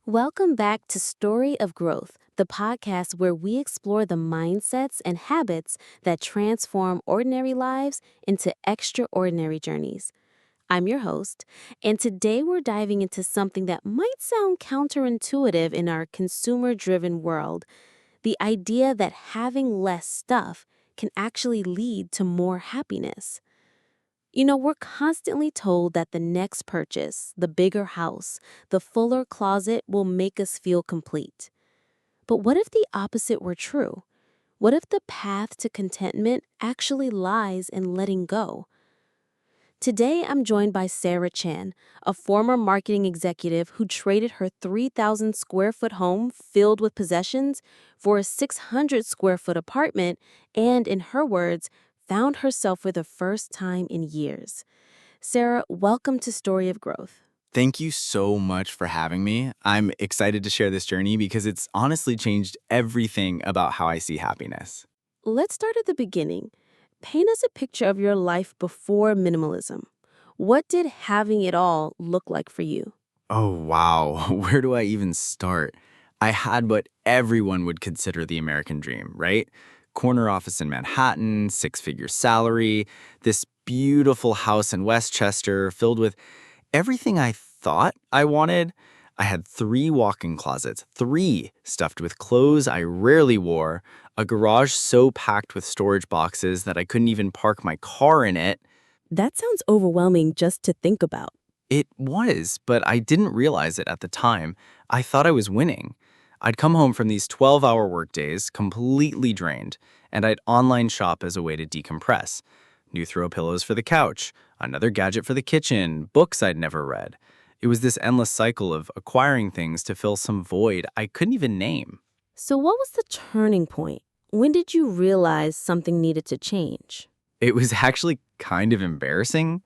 Welcome back to Story of Growth, the podcast where we explore the mindsets and habits that transform ordinary lives into extraordinary journeys. I'm your host, and today we're diving into something that might sound counterintuitive in our consumer driven world, the idea that having less stuff can actually lead to more happiness. We're constantly told that the next purchase, the bigger house, the fuller closet will make us feel complete. But what if the opposite were true? What if the path to contentment actually lies in letting go? Today, I'm joined by Sarah Chan, a former marketing executive who traded her 3,000 square foot home filled with possessions for a 600 square foot apartment and, in her words, found herself for the first time in years. Sarah, welcome to Story of Growth. Thank you so much for having me. I'm excited to share this journey because it's honestly changed everything about how I see happiness. Let's start at the beginning. Paint us a picture of your life before minimalism. What did having it all look like for you? Oh, wow. Where do I even start? I had what everyone would consider the American dream, right? Corner office in Manhattan, six-figure salary, this beautiful house in Westchester filled with everything I thought I wanted. I had three walk-in closets, three stuffed with clothes I rarely wore, a garage so packed with storage boxes that I couldn't even park my car in it. That sounds overwhelming just to think about. It was, but I didn't realize it at the time. I thought I was winning. I'd come home from these 12-hour workdays completely drained, and I'd online shop as a way to decompress. New throw pillows for the couch, another gadget for the kitchen, books I'd never read. It was this endless cycle of acquiring things to fill some void I couldn't even name. So, what was the turning point? When did you realize something needed to change? It was actually kind of embarrassing.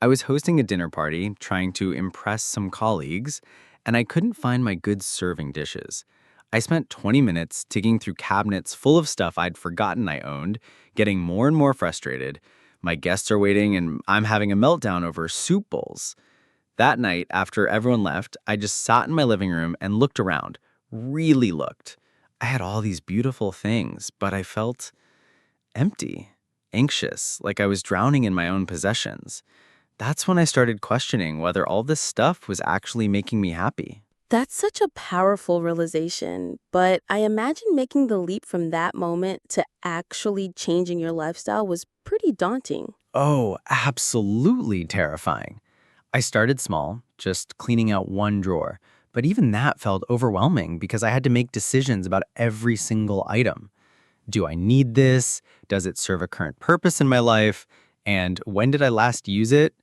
I was hosting a dinner party, trying to impress some colleagues, and I couldn't find my good serving dishes. I spent 20 minutes digging through cabinets full of stuff I'd forgotten I owned, getting more and more frustrated. My guests are waiting, and I'm having a meltdown over soup bowls. That night, after everyone left, I just sat in my living room and looked around, really looked. I had all these beautiful things, but I felt empty, anxious, like I was drowning in my own possessions. That's when I started questioning whether all this stuff was actually making me happy. That's such a powerful realization, but I imagine making the leap from that moment to actually changing your lifestyle was pretty daunting. Oh, absolutely terrifying. I started small, just cleaning out one drawer, but even that felt overwhelming because I had to make decisions about every single item. Do I need this? Does it serve a current purpose in my life? And when did I last use it?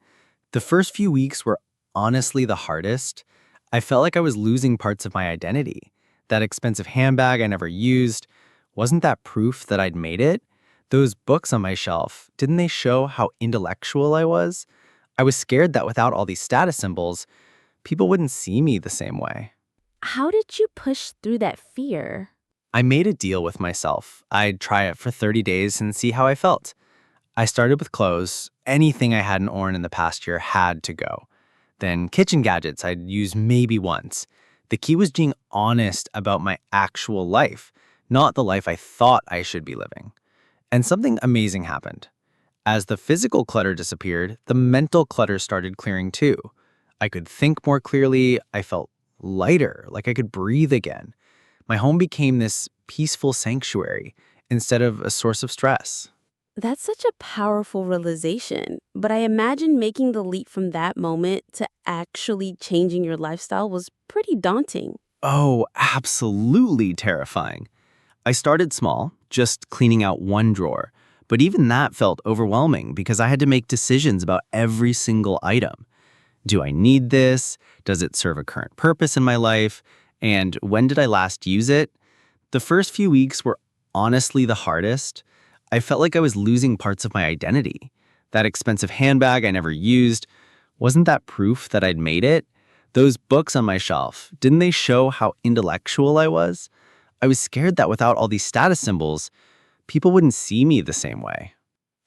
The first few weeks were honestly the hardest. I felt like I was losing parts of my identity. That expensive handbag I never used, wasn't that proof that I'd made it? Those books on my shelf, didn't they show how intellectual I was? I was scared that without all these status symbols, people wouldn't see me the same way. How did you push through that fear? I made a deal with myself. I'd try it for 30 days and see how I felt. I started with clothes. Anything I hadn't worn in the past year had to go. Then kitchen gadgets I'd use maybe once. The key was being honest about my actual life, not the life I thought I should be living. And something amazing happened. As the physical clutter disappeared, the mental clutter started clearing too. I could think more clearly. I felt lighter, like I could breathe again. My home became this peaceful sanctuary instead of a source of stress. That's such a powerful realization, but I imagine making the leap from that moment to actually changing your lifestyle was pretty daunting. Oh, absolutely terrifying. I started small, just cleaning out one drawer, but even that felt overwhelming because I had to make decisions about every single item. Do I need this? Does it serve a current purpose in my life? And when did I last use it? The first few weeks were honestly the hardest. I felt like I was losing parts of my identity. That expensive handbag I never used, wasn't that proof that I'd made it? Those books on my shelf, didn't they show how intellectual I was? I was scared that without all these status symbols, people wouldn't see me the same way.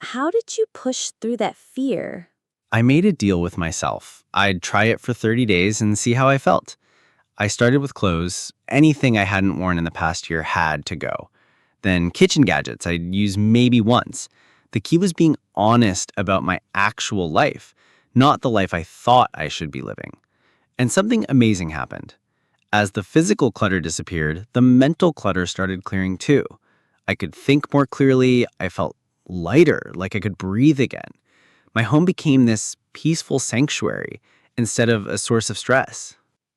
How did you push through that fear? I made a deal with myself. I'd try it for 30 days and see how I felt. I started with clothes. Anything I hadn't worn in the past year had to go. Then kitchen gadgets I'd use maybe once. The key was being honest about my actual life, not the life I thought I should be living. And something amazing happened. As the physical clutter disappeared, the mental clutter started clearing too. I could think more clearly. I felt lighter, like I could breathe again. My home became this peaceful sanctuary instead of a source of stress.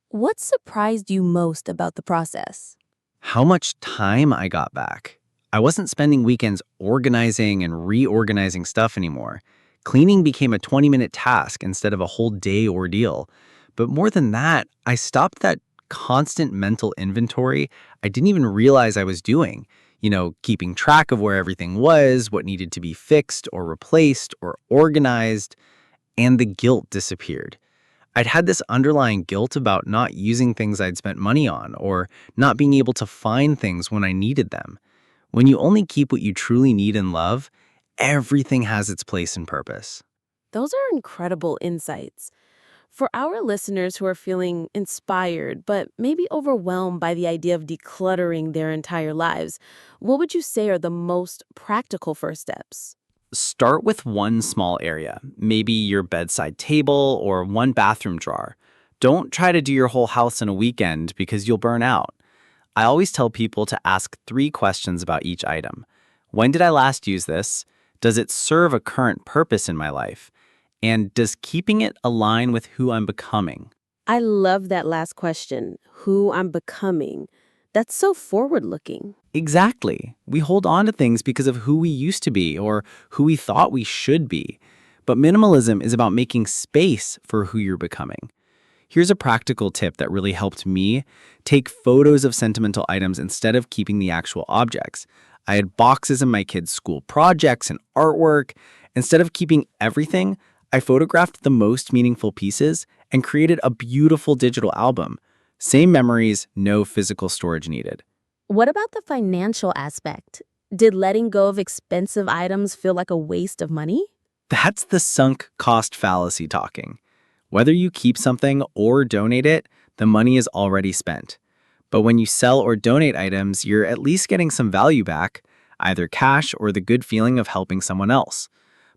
What surprised you most about the process? How much time I got back. I wasn't spending weekends organizing and reorganizing stuff anymore. Cleaning became a 20-minute task instead of a whole day ordeal. But more than that, I stopped that constant mental inventory I didn't even realize I was doing. Keeping track of where everything was, what needed to be fixed or replaced or organized, and the guilt disappeared. I'd had this underlying guilt about not using things I'd spent money on or not being able to find things when I needed them. When you only keep what you truly need and love, everything has its place and purpose. Those are incredible insights. For our listeners who are feeling inspired but maybe overwhelmed by the idea of decluttering their entire lives, what would you say are the most practical first steps? Start with one small area, maybe your bedside table or one bathroom drawer. Don't try to do your whole house in a weekend because you'll burn out. I always tell people to ask 3 questions about each item. When did I last use this? Does it serve a current purpose in my life? And does keeping it align with who I'm becoming? I love that last question, who I'm becoming. That's so forward looking. Exactly. We hold on to things because of who we used to be or who we thought we should be. But minimalism is about making space for who you're becoming. Here's a practical tip that really helped me. Take photos of sentimental items instead of keeping the actual objects. I had boxes of my kids' school projects and artwork. Instead of keeping everything, I photographed the most meaningful pieces and created a beautiful digital album. Same memories, no physical storage needed. What about the financial aspect? Did letting go of expensive items feel like a waste of money? That's the sunk cost fallacy talking. Whether you keep something or donate it, the money is already spent. But when you sell or donate items, you're at least getting some value back, either cash or the good feeling of helping someone else.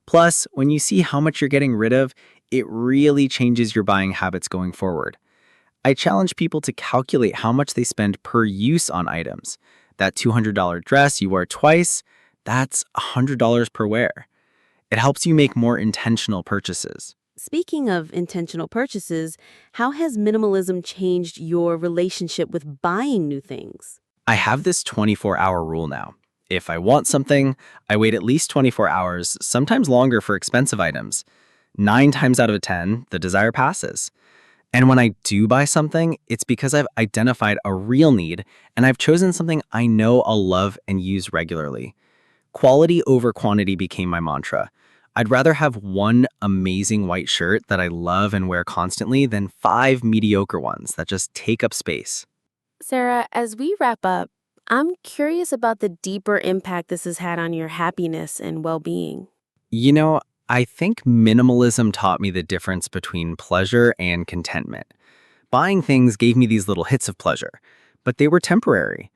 Plus, when you see how much you're getting rid of, it really changes your buying habits going forward. I challenge people to calculate how much they spend per use on items. That $200 dress you wear twice, that's $100 per wear. It helps you make more intentional purchases. Speaking of intentional purchases, how has minimalism changed your relationship with buying new things? I have this 24-hour rule now. If I want something, I wait at least 24 hours, sometimes longer for expensive items. 9 times out of 10, the desire passes. And when I do buy something, it's because I've identified a real need and I've chosen something I know I'll love and use regularly. Quality over quantity became my mantra. I'd rather have one amazing white shirt that I love and wear constantly than 5 mediocre ones that just take up space. Sarah, as we wrap up, I'm curious about the deeper impact this has had on your happiness and well being. You know, I think minimalism taught me the difference between pleasure and contentment. Buying things gave me these little hits of pleasure, but they were temporary.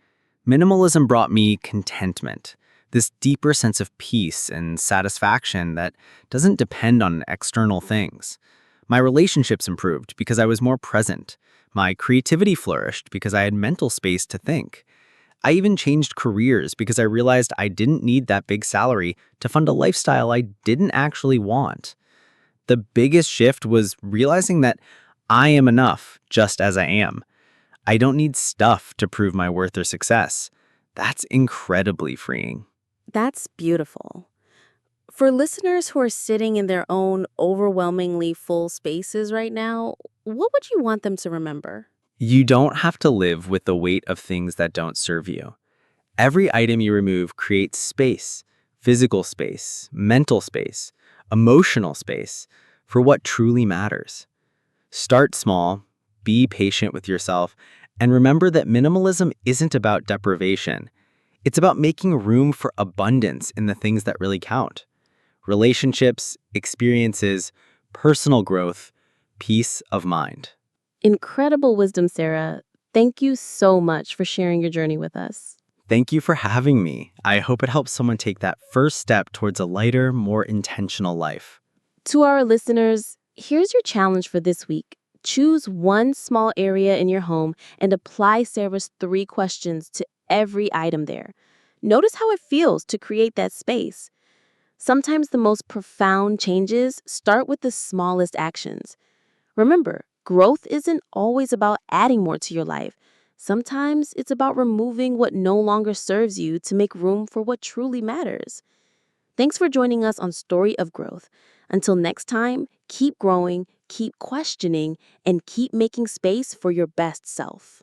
Minimalism brought me contentment, this deeper sense of peace and satisfaction that doesn't depend on external things. My relationships improved because I was more present. My creativity flourished because I had mental space to think. I even changed careers because I realized I didn't need that big salary to fund a lifestyle I didn't actually want. The biggest shift was realizing that I am enough just as I am. I don't need stuff to prove my worth or success. That's incredibly freeing. That's beautiful. For listeners who are sitting in their own overwhelmingly full spaces right now, what would you want them to remember? You don't have to live with the weight of things that don't serve you. Every item you remove creates space, physical space, mental space, emotional space for what truly matters. Start small, be patient with yourself, and remember that minimalism isn't about deprivation. It's about making room for abundance in the things that really count. Relationships, experiences, personal growth, peace of mind. Incredible wisdom, Sarah. Thank you so much for sharing your journey with us. Thank you for having me. I hope it helps someone take that first step towards a lighter, more intentional life. To our listeners, here's your challenge for this week. Choose one small area in your home and apply Sarah's 3 questions to every item there. Notice how it feels to create that space. Sometimes the most profound changes start with the smallest actions. Remember, growth isn't always about adding more to your life. Sometimes it's about removing what no longer serves you to make room for what truly matters. Thanks for joining us on Story of Growth. Until next time, keep growing, keep questioning, and keep making space for your best self.